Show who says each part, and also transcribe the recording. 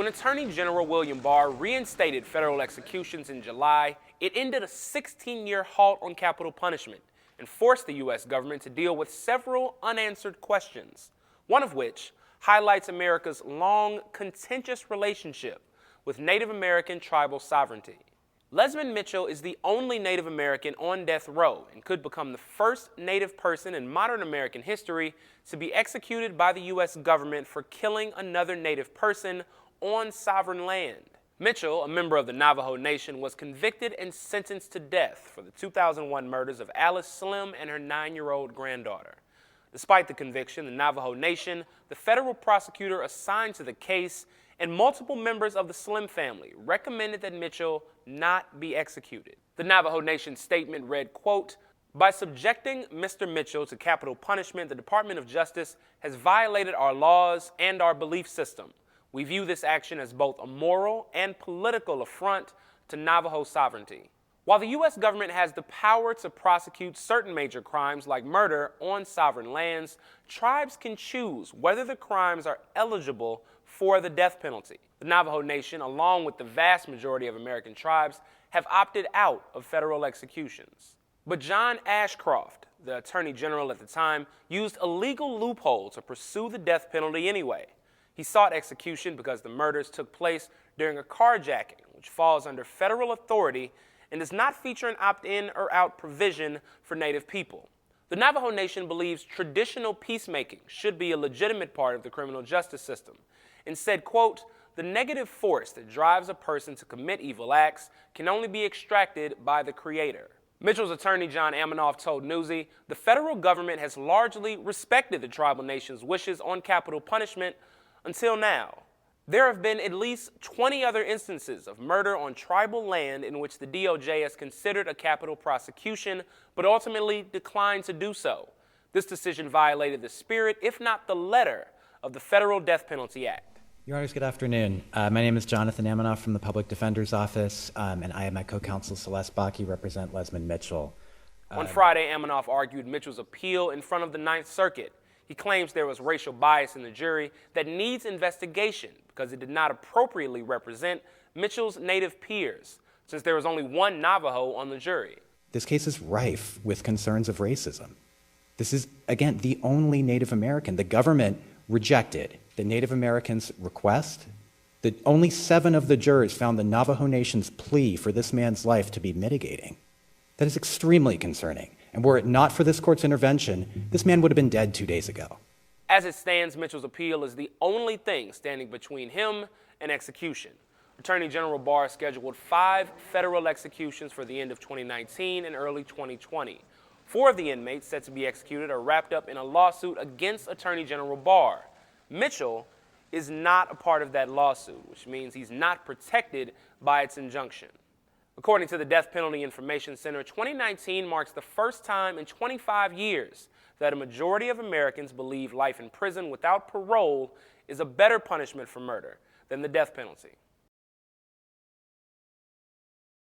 Speaker 1: When Attorney General William Barr reinstated federal executions in July, it ended a 16-year halt on capital punishment and forced the U.S. government to deal with several unanswered questions, one of which highlights America's long, contentious relationship with Native American tribal sovereignty. Lezmond Mitchell is the only Native American on death row and could become the first Native person in modern American history to be executed by the U.S. government for killing another Native person on sovereign land. Mitchell, a member of the Navajo Nation, was convicted and sentenced to death for the 2001 murders of Alice Slim and her 9-year-old granddaughter. Despite the conviction, the Navajo Nation, the federal prosecutor assigned to the case, and multiple members of the Slim family recommended that Mitchell not be executed. The Navajo Nation statement read, quote, "By subjecting Mr. Mitchell to capital punishment, the Department of Justice has violated our laws and our belief system. We view this action as both a moral and political affront to Navajo sovereignty." While the U.S. government has the power to prosecute certain major crimes like murder on sovereign lands, tribes can choose whether the crimes are eligible for the death penalty. The Navajo Nation, along with the vast majority of American tribes, have opted out of federal executions. But John Ashcroft, the Attorney General at the time, used a legal loophole to pursue the death penalty anyway. He sought execution because the murders took place during a carjacking, which falls under federal authority and does not feature an opt-in or out provision for Native people. The Navajo Nation believes traditional peacemaking should be a legitimate part of the criminal justice system and said, quote, "The negative force that drives a person to commit evil acts can only be extracted by the Creator." Mitchell's attorney, John Amanoff, told Newsy, "The federal government has largely respected the tribal nation's wishes on capital punishment until now. There have been at least 20 other instances of murder on tribal land in which the DOJ has considered a capital prosecution, but ultimately declined to do so. This decision violated the spirit, if not the letter, of the Federal Death Penalty Act."
Speaker 2: Your Honors, good afternoon. My name is Jonathan Amanoff from the Public Defender's Office, and I and my co-counsel Celeste Bakke represent Lezmond Mitchell.
Speaker 1: On Friday, Amanoff argued Mitchell's appeal in front of the Ninth Circuit. He claims there was racial bias in the jury that needs investigation because it did not appropriately represent Mitchell's Native peers, since there was only one Navajo on the jury.
Speaker 2: This case is rife with concerns of racism. This is, again, the only Native American. The government rejected the Native Americans' request. Only 7 of the jurors found the Navajo Nation's plea for this man's life to be mitigating. That is extremely concerning. And were it not for this court's intervention, this man would have been dead 2 days ago.
Speaker 1: As it stands, Mitchell's appeal is the only thing standing between him and execution. Attorney General Barr scheduled 5 federal executions for the end of 2019 and early 2020. 4 of the inmates set to be executed are wrapped up in a lawsuit against Attorney General Barr. Mitchell is not a part of that lawsuit, which means he's not protected by its injunction. According to the Death Penalty Information Center, 2019 marks the first time in 25 years that a majority of Americans believe life in prison without parole is a better punishment for murder than the death penalty.